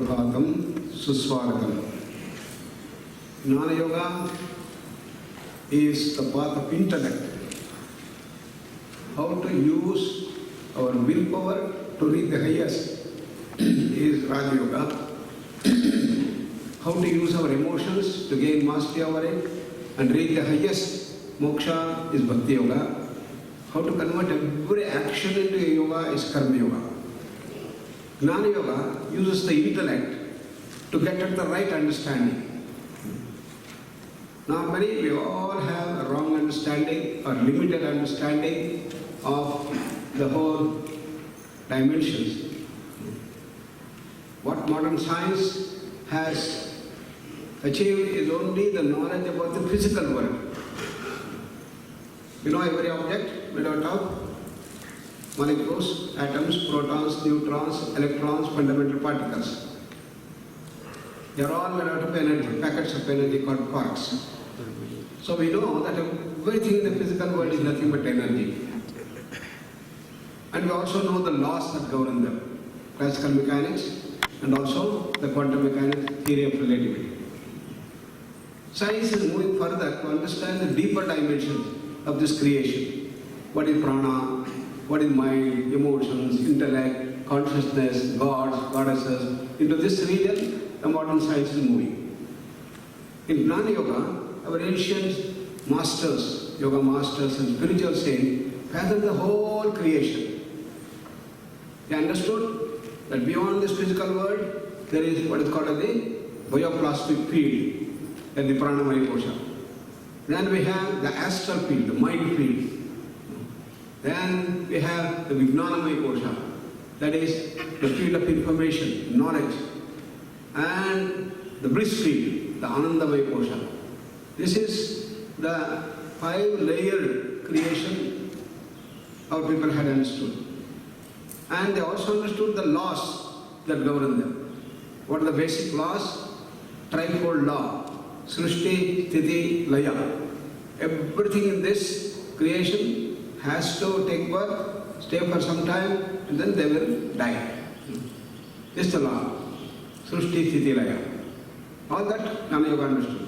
Suprabhatam, Suswagatam. Jnana Yoga is the path of intellect. How to use our willpower to reach the highest is Raja Yoga. How to use our emotions to gain mastery over it and reach the highest moksha is Bhakti Yoga. How to convert every action into a yoga is Karma Yoga. Jnana Yoga uses the intellect to get at the right understanding. Normally, we all have a wrong understanding or limited understanding of the whole dimensions. What modern science has achieved is only the knowledge about the physical world. You know every object made out of molecules, atoms, protons, neutrons, electrons, fundamental particles. They are all made out of energy, packets of energy called quarks. So we know that everything in the physical world is nothing but energy. And we also know the laws that govern them. Classical mechanics and also the quantum mechanics theory of relativity. Science is moving further to understand the deeper dimensions of this creation. What is prana, what is mind, emotions, intellect, consciousness, gods, goddesses. Into this region, the modern science is moving. In Jnana Yoga, our ancient masters, yoga masters and spiritual saints, fathomed the whole creation. They understood that beyond this physical world, there is what is called as the bioplasmic field, and the pranamaya kosha. Then we have the astral field, the mind field. Then we have the vijnanamaya kosha, that is the field of information, knowledge. And the bliss field, the anandamaya kosha. This is the 5-layered creation our people had understood. And they also understood the laws that govern them. What are the basic laws? Trifold law. Srishti, Sthiti, Laya. Everything in this creation has to take birth, stay for some time, and then they will die. This is the law. Srishti, Sthiti, Laya. All that Jnana Yoga understood.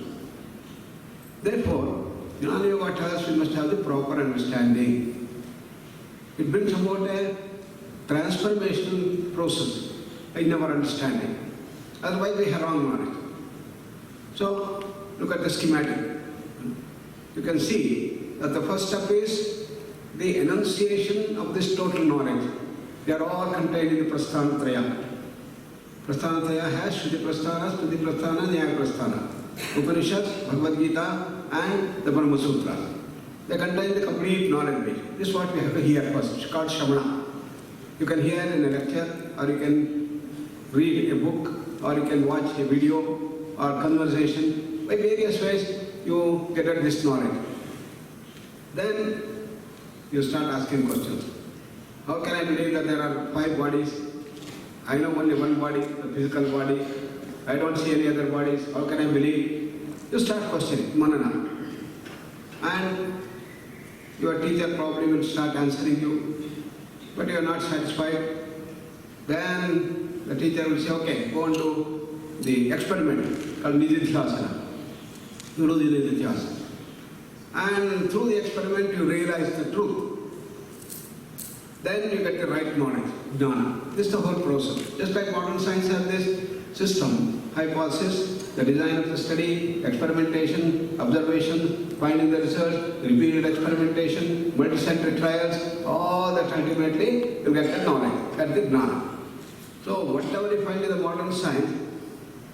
Therefore, Jnana Yoga tells us we must have the proper understanding. It brings about a transformational process in our understanding. Otherwise, we have wrong knowledge. So, look at the schematic. You can see that the first step is the enunciation of this total knowledge. They are all contained in the Prasthanatraya. Prasthanatraya has Shruti Prasthana, Smriti Prasthana, Nyaya Prasthana. Upanishads, Bhagavad Gita, and the Brahma Sutra. They contain the complete knowledge base. This is what we have to hear first. It's called Shravana. You can hear in a lecture, or you can read a book, or you can watch a video or conversation. By various ways, you get at this knowledge. Then you start asking questions. How can I believe that there are 5 bodies? I know only one body, the physical body. I don't see any other bodies. How can I believe? You start questioning, manana. And your teacher probably will start answering you, but you are not satisfied. Then the teacher will say, okay, go on to the experiment called Nididhyasana. You do the Nididhyasana. And through the experiment you realize the truth. Then you get the right knowledge, jnana. This is the whole process. Just like modern science has this system, hypothesis, the design of the study, experimentation, observation, finding the result, repeated experimentation, multi-center trials, all that ultimately you get the knowledge, that's the jnana. So whatever you find in the modern science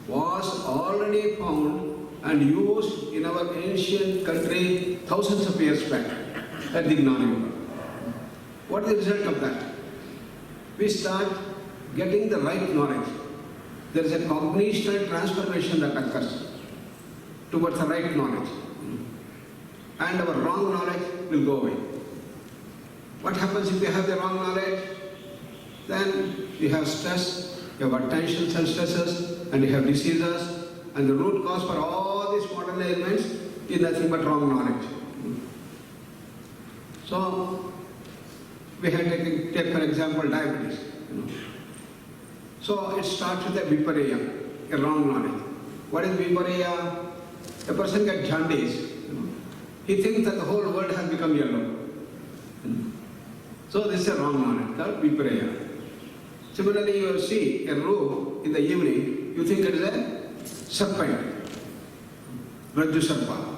was already found and used in our ancient country thousands of years back. That's the Jnana Yoga. What is the result of that? We start getting the right knowledge. There is a cognitional transformation that occurs towards the right knowledge. And our wrong knowledge will go away. What happens if you have the wrong knowledge? Then you have stress, you have tensions and stresses, and you have diseases. And the root cause for all these modern ailments is nothing but wrong knowledge. So, we have take for example diabetes. So it starts with a viparya, a wrong knowledge. What is viparya? A person gets jaundice. He thinks that the whole world has become yellow. So this is a wrong knowledge, called viparya. Similarly, you see a room in the evening, you think it is a serpent, Rajju Sarpa.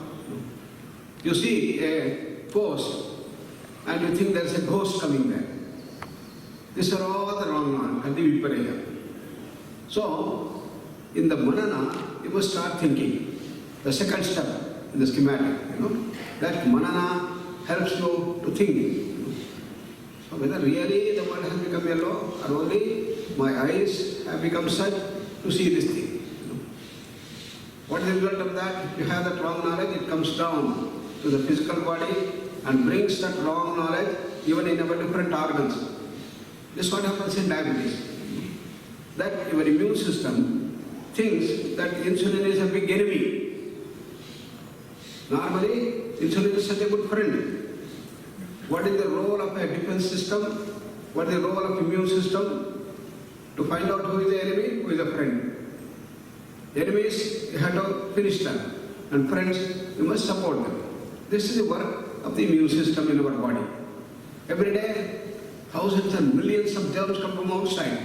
You see a post and you think there is a ghost coming there. These are all the wrong knowledge, called the viparya. So, in the manana, you must start thinking. The second step in the schematic, that manana helps you to think. So whether really the world has become yellow or only my eyes have become such to see this thing. What is the result of that? If you have that wrong knowledge, it comes down to the physical body and brings that wrong knowledge even in our different organs. This is what happens in diabetes. That your immune system thinks that insulin is a big enemy. Normally, insulin is such a good friend. What is the role of a defense system? What is the role of immune system? To find out who is the enemy, who is the friend. Enemies, you have to finish them. And friends, you must support them. This is the work of the immune system in our body. Every day, thousands and millions of germs come from outside.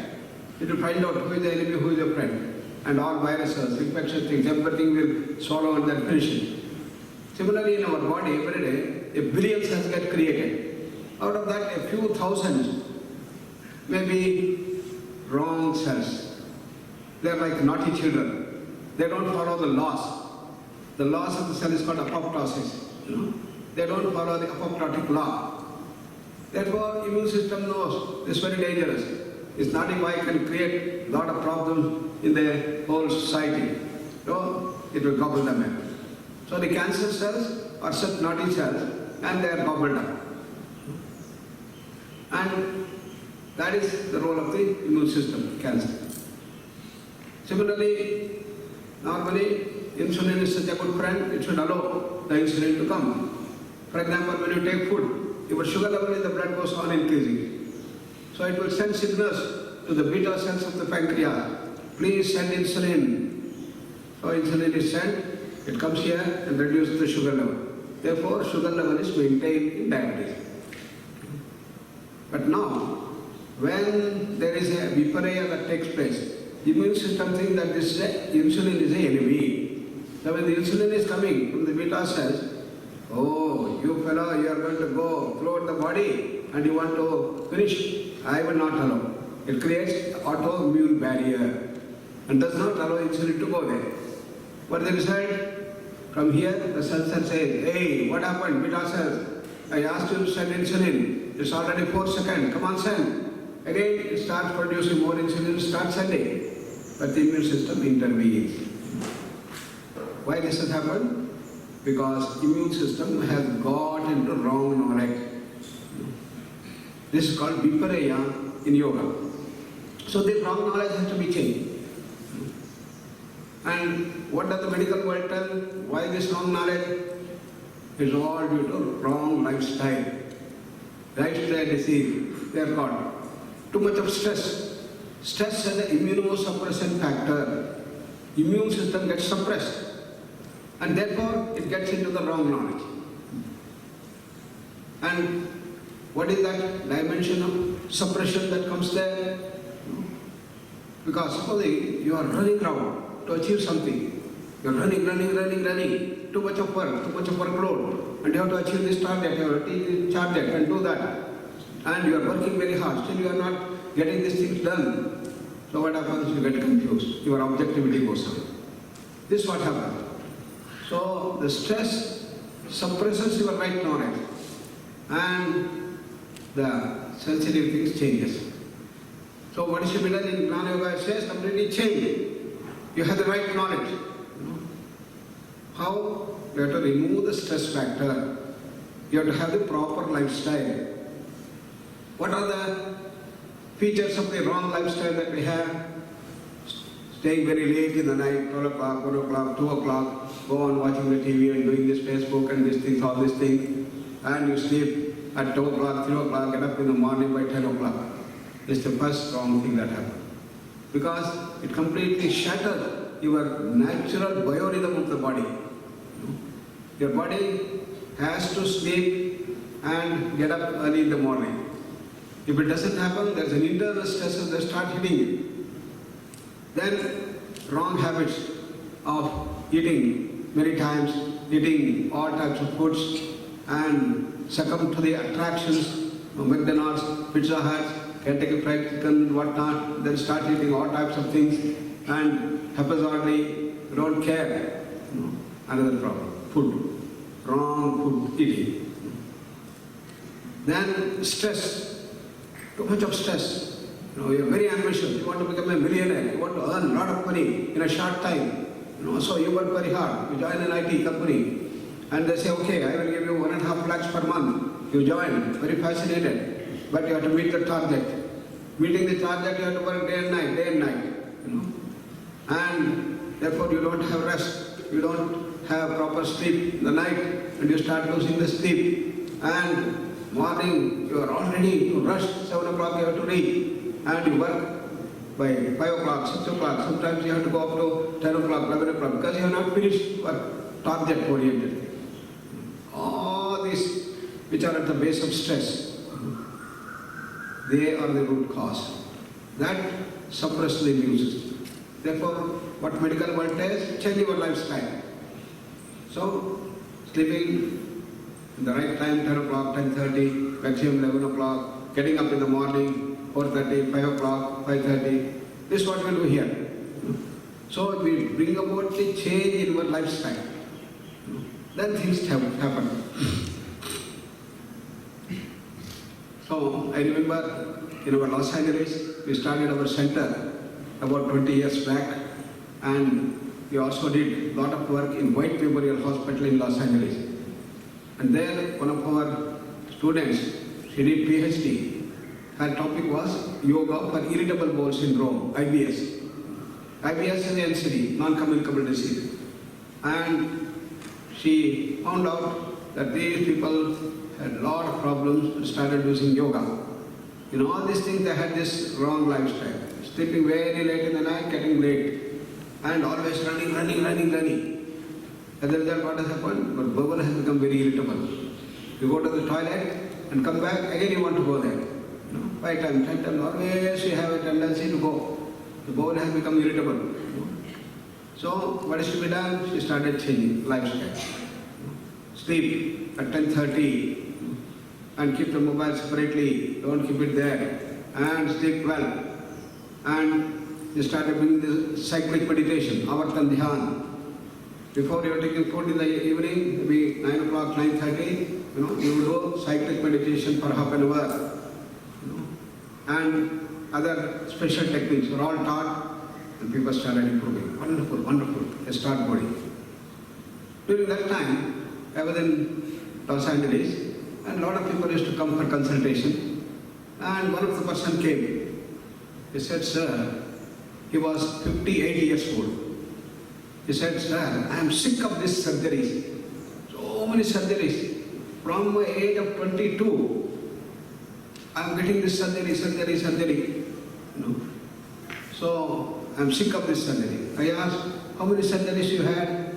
You have to find out who is the enemy, who is the friend. And all viruses, infection things, everything will swallow and then finish it. Similarly, in our body, every day, a billion cells get created. Out of that, a few thousands may be wrong cells. They are like naughty children. They don't follow the laws. The laws of the cell is called apoptosis. They don't follow the apoptotic law. Therefore, immune system knows this is very dangerous. This naughty boy can create a lot of problems in the whole society. So, it will gobble them up. So the cancer cells are such naughty cells and they are gobbled up. And that is the role of the immune system, cancer. Similarly, normally insulin is such a good friend, it should allow the insulin to come. For example, when you take food, your sugar level in the blood goes on increasing. So it will send signals to the beta cells of the pancreas. Please send insulin. So insulin is sent. It comes here and reduces the sugar level. Therefore, sugar level is maintained in diabetes. But now, when there is a viparya that takes place, the immune system thinks that this insulin is an enemy. So when the insulin is coming from the beta cells, oh, you fellow, you are going to go throughout the body and you want to finish. I will not allow. It creates autoimmune barrier and does not allow insulin to go there. What is the result? From here, the cell says, hey, what happened, beta cells? I asked you to send insulin. It's already 4 seconds. Come on, send. Again, it starts producing more insulin, starts sending. But the immune system intervenes. Why this has happened? Because immune system has got into wrong knowledge. This is called viparya in yoga. So the wrong knowledge has to be changed. And what does the medical world tell? Why this wrong knowledge? It's all due to wrong lifestyle. Lifestyle disease, they are called. Too much of stress. Stress is an immunosuppressant factor. Immune system gets suppressed. And therefore, it gets into the wrong knowledge. And what is that dimension of suppression that comes there? Because supposing you are running around to achieve something. You're running. Too much of workload. And you have to achieve this target, you have to target and do that. And you are working very hard. Still you are not getting these things done. So what happens? You get confused. Your objectivity goes away. This is what happens. So the stress suppresses your right knowledge. And the sensitive things changes. So what is to be done in Jnana Yoga? It says completely change. You have the right knowledge. How? You have to remove the stress factor. You have to have the proper lifestyle. What are the features of the wrong lifestyle that we have? Staying very late in the night, 12 o'clock, 1 o'clock, 2 o'clock, go on watching the TV and doing this Facebook and these things, all these things. And you sleep at 2 o'clock, 3 o'clock, get up in the morning by 10 o'clock. This is the first wrong thing that happens. because it completely shatters your natural biorhythm of the body. Your body has to sleep and get up early in the morning. If it doesn't happen, there's an internal stress that starts hitting you. Then wrong habits of eating many times, eating all types of foods, and succumb to the attractions of McDonald's, Pizza Hut, Kentucky Fried Chicken, whatnot, then start eating all types of things, and haphazardly don't care. Another problem, food, wrong food eating. Then stress, too much of stress. You're very ambitious, you want to become a millionaire, you want to earn a lot of money in a short time. So you work very hard, you join an IT company, and they say, okay, I will give you 1.5 lakhs per month. You join, very fascinated, but you have to meet the target. Meeting the target, you have to work day and night. And therefore you don't have rest, you don't have proper sleep in the night, and you start losing the sleep. And morning, you are all ready to rush, 7 o'clock you have to reach, and you work by 5 o'clock, 6 o'clock, sometimes you have to go up to 10 o'clock, 11 o'clock, because you have not finished work, target oriented. All these which are at the base of stress, they are the root cause. That suppress the immune system. Therefore, what medical world says, change your lifestyle. So, sleeping in the right time, 10 o'clock, 10:30, maximum 11 o'clock, getting up in the morning, 4:30, 5 o'clock, 5:30. This is what we do here. So, we bring about the change in our lifestyle. Then things happen. So, I remember in our Los Angeles, we started our center about 20 years back, and we also did a lot of work in White Memorial Hospital in Los Angeles. And there, one of our students, she did PhD. Her topic was yoga for irritable bowel syndrome, IBS. IBS is an NCD, non-communicable disease. And she found out that these people had a lot of problems and started using yoga. All these things, they had this wrong lifestyle. Sleeping very late in the night, getting late, and always running. As a result, what has happened? But bowel has become very irritable. You go to the toilet and come back, again you want to go there. 5 times, 10 times, always you have a tendency to go. The bowel has become irritable. So, what is to be done? She started changing lifestyle. Sleep at 10:30 and keep the mobile separately, don't keep it there, and sleep well. And you started doing this cyclic meditation, avartan dhyan. Before you are taking food in the evening, maybe 9 o'clock, 9:30, you will do cyclic meditation for half an hour. And other special techniques were all taught, and people started improving. Wonderful, a start body. During that time, I was in Los Angeles, and a lot of people used to come for consultation. And one of the person came. He said, sir, he was 58 years old. He said, sir, I am sick of these surgeries. So many surgeries. From my age of 22, I am getting this surgery. So I am sick of this surgery. I asked, how many surgeries you had?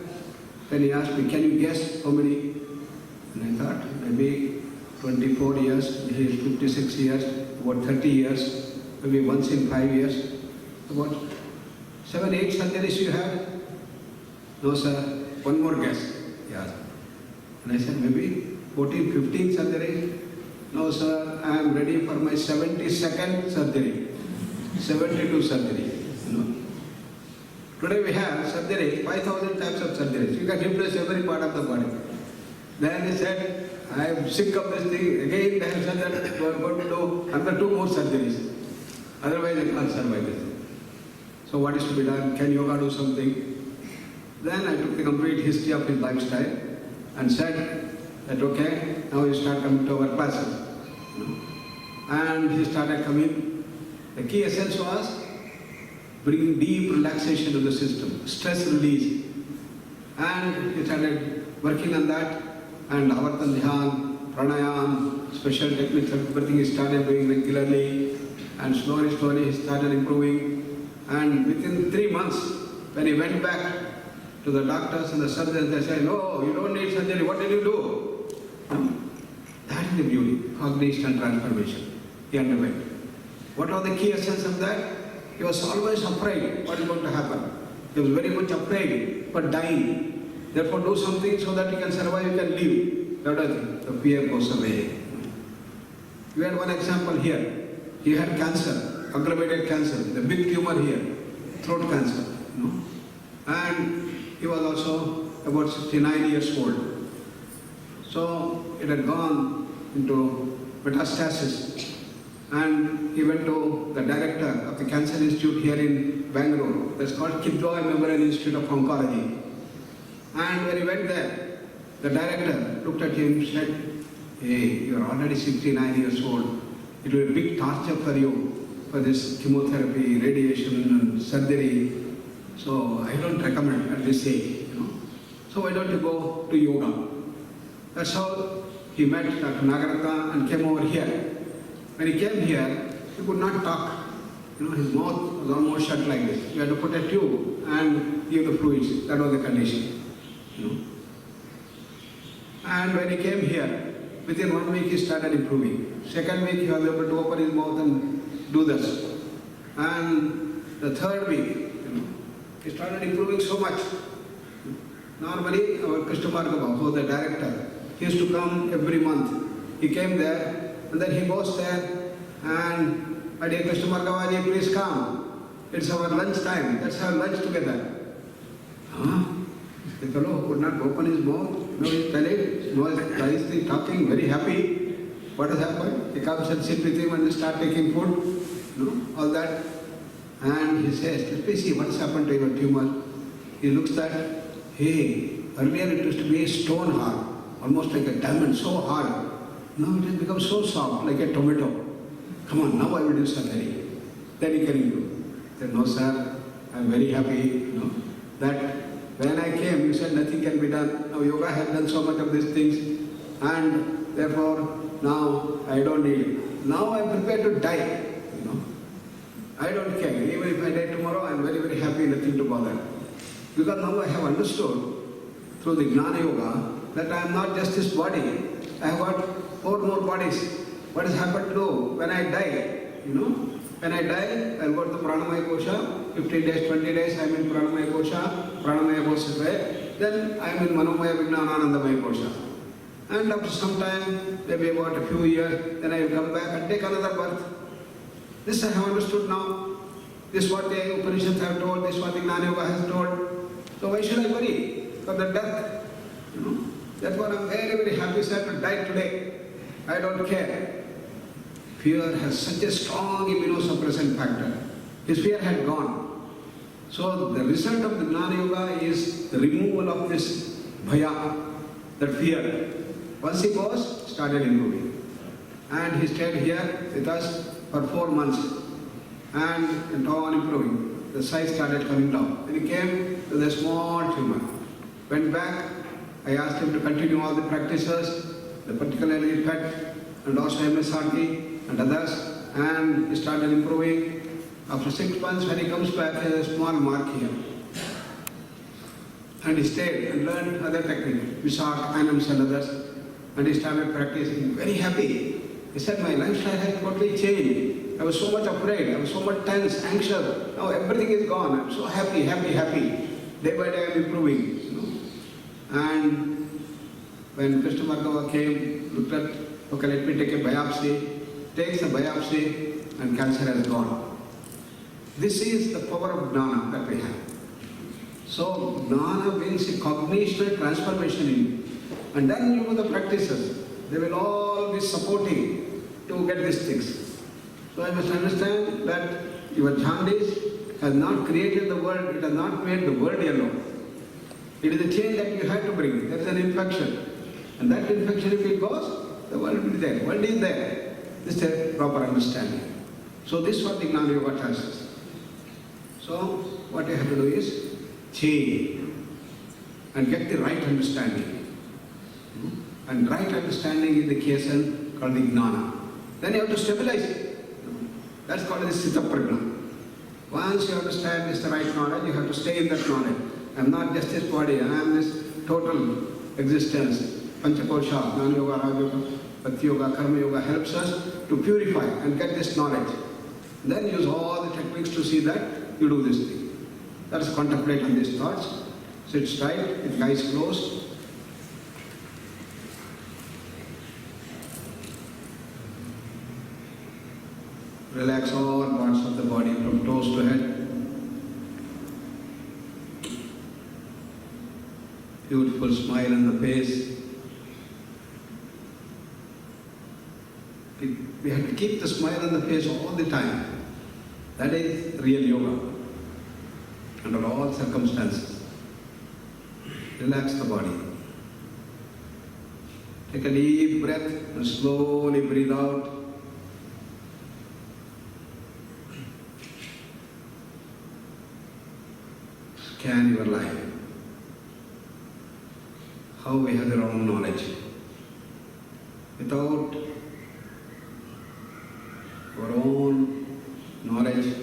Then he asked me, can you guess how many? And I thought, maybe 24 years, he is 56 years, about 30 years, maybe once in 5 years. About 7, 8 surgeries you had? No, sir. One more guess. Yeah. And I said, maybe 14, 15 surgeries? No, sir. I am ready for my 72nd surgery. 72 surgery. Today we have surgery, 5,000 types of surgeries. You can replace every part of the body. Then he said, I am sick of this thing. Again, they have said that we are going to do another 2 more surgeries. Otherwise, I can't survive this. So what is to be done? Can yoga do something? Then I took the complete history of his lifestyle and said that, okay, now you start coming to our classes. And he started coming. The key essence was bringing deep relaxation to the system, stress release. And he started working on that, and avartan dhyan, pranayam, special techniques, everything he started doing regularly, and slowly he started improving. And within 3 months, when he went back to the doctors and the surgeons, they said, no, you don't need surgery. What did you do? No? That is the beauty, cognition and transformation he underwent. What are the key essence of that? He was always afraid what is going to happen. He was very much afraid for dying. Therefore, do something so that you can survive, you can live. That is it. The fear goes away. We had one example here. He had cancer, aggravated cancer, the big tumor here, throat cancer. You know? And he was also about 69 years old. So it had gone into metastasis. And he went to the director of the Cancer Institute here in Bangalore. That's called Kidwai Memorial Institute of Oncology. And when he went there, the director looked at him and said, hey, you are already 69 years old. It will be a big torture for you for this chemotherapy, radiation and surgery. So I don't recommend at this age. You know. So why don't you go to yoga? That's how he met Dr. Nagarata and came over here. When he came here, he could not talk. You know, his mouth was almost shut like this. We had to put a tube and give the fluids. That was the condition. You know. And when he came here, within 1 week he started improving. Second week he was able to open his mouth and do this. And the third week, you know, he started improving so much. Normally, our Krishna Bhargava, who was the director, he used to come every month. He came there. And then he goes there and, my dear Krishna Bhargavaji, please come. It's our lunch time. Let's have lunch together. Huh? The fellow could not open his mouth. No, he's telling, no, he's talking, very happy. What has happened? He comes and sits with him and start taking food. You know, all that. And he says, let me see what's happened to your tumor. He looks at, hey, earlier it used to be a stone hard, almost like a diamond, so hard. Now it has become so soft, like a tomato. Come on, now I will do surgery. Then he can improve. He said, no sir, I am very happy, you know, that when I came, you said nothing can be done. Now yoga has done so much of these things, and therefore now I don't need it. Now I am prepared to die, you know. I don't care. Even if I die tomorrow, I am very, very happy, nothing to bother. Because now I have understood through the Gnana Yoga that I am not just this body. I have got 4 more bodies. What has happened to when I die? You know, when I die, I'll go to the Pranamaya Kosha. 15 days, 20 days, I'm in Pranamaya Kosha. Pranamaya Kosha is there. Then I'm in Manomaya Vijnananandamaya Kosha. And after some time, maybe about a few years, then I will come back and take another birth. This I have understood now. This is what the Upanishads have told. This is what the Gnana Yoga has told. So why should I worry for the death? You know. Therefore, I'm very, very happy, sir, to die today. I don't care. Fear has such a strong immunosuppressant factor. His fear had gone. So the result of the Gnana Yoga is the removal of this bhaya, that fear. Once he goes, started improving. And he stayed here with us for 4 months and went on improving. The size started coming down. When he came to the small tumor, went back. I asked him to continue all the practices, particularly PET and also MSRT and others, and he started improving. After 6 months, when he comes back, he has a small mark here. And he stayed and learned other techniques, Visak, Anams and others, and he started practicing. Very happy. He said, my lifestyle has totally changed. I was so much afraid, I was so much tense, anxious. Now everything is gone. I'm so happy, happy, happy. Day by day I'm improving. And when Krishna Bhargava came, looked at, okay, let me take a biopsy, takes the biopsy, and cancer has gone. This is the power of Gnana that we have. So Gnana brings a cognitional transformation in you. And then you do the practices. They will all be supporting to get these things. So I must understand that your jaundice has not created the world, it has not made the world yellow. It is a change that you have to bring. There is an infection. And that infection, if it goes, the world will be there. The world is there. This is a proper understanding. So this is what the Gnana Yoga tells us. So what you have to do is change and get the right understanding. And right understanding is the KSN called the Gnana. Then you have to stabilize it. That's called the Sthita Prajna. Once you understand this is the right knowledge, you have to stay in that knowledge. I am not just this body, I am this total existence. Panchakosha, Jnana Yoga, Raja Yoga, Bhakti Yoga, Karma Yoga helps us to purify and get this knowledge. Then use all the techniques to see that you do this thing. Let us contemplate on these thoughts. Sit straight, with eyes closed. Relax all parts of the body from toes to head. Beautiful smile on the face. We have to keep the smile on the face all the time. That is real yoga. Under all circumstances. Relax the body. Take a deep breath and slowly breathe out. Scan your life. How we have the wrong knowledge. Without our own knowledge,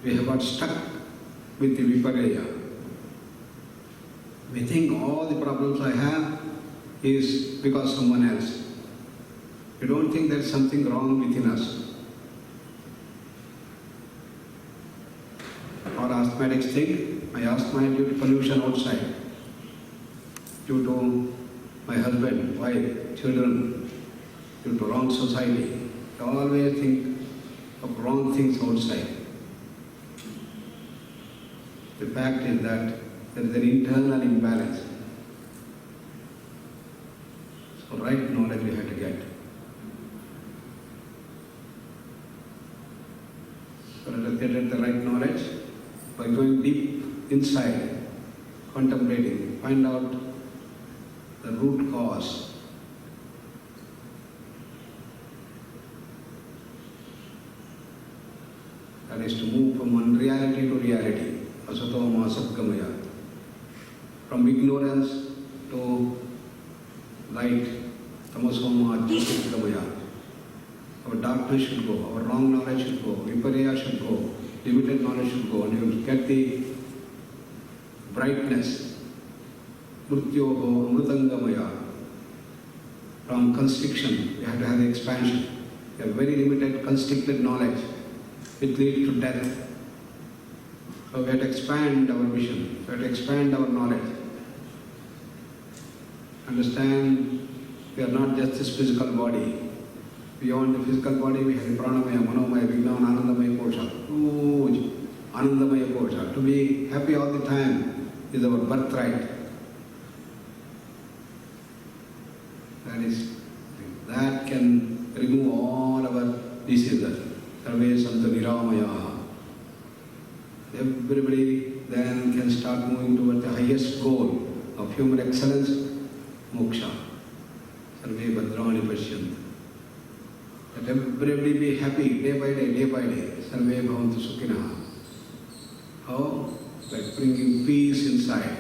we have got stuck with the viparya. We think all the problems I have is because someone else. We don't think there is something wrong within us. Our asthmatics think, my asthma is due to pollution outside, due to my husband, wife, children, due to wrong society. They always think of wrong things outside. The fact is that there is an internal imbalance. So right knowledge we have to get. So let us get at the right knowledge by going deep inside, contemplating, find out the root cause. That is to move from unreality to reality. Asatoma Satgamaya. From ignorance to light. Tamasoma Jyotirgamaya. Our darkness should go, our wrong knowledge should go, viparya should go, limited knowledge should go, and you will get the brightness. Mrityoho Amrutangamaya. From constriction, we have to have the expansion. We have very limited, constricted knowledge. It leads to death. So we have to expand our vision, we have to expand our knowledge. Understand, we are not just this physical body. Beyond the physical body, we have the pranamaya, manomaya, vijnana, anandamaya kosha. Huge anandamaya kosha. To be happy all the time is our birthright. That can remove all our diseases. Sarve santa niramaya. Everybody then can start moving towards the highest goal of human excellence, moksha. Sarve bhadrani pashyant. Let everybody be happy day by day, day by day. Sarve bhavantu sukhinaha. How? By bringing peace inside.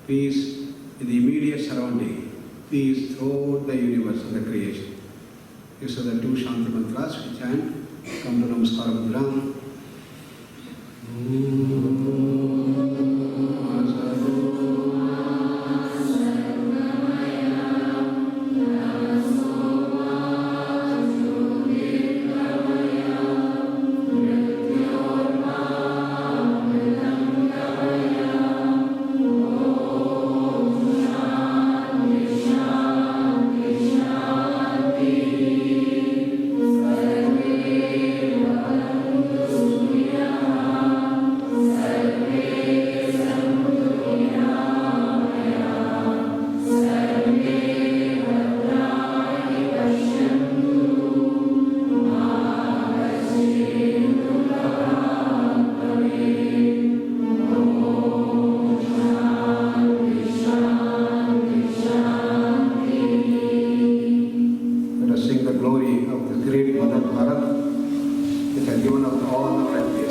Peace in the immediate surrounding. Peace throughout the universe and the creation. These are the two Shanti mantras we chant. Come to Namaskara Mudram.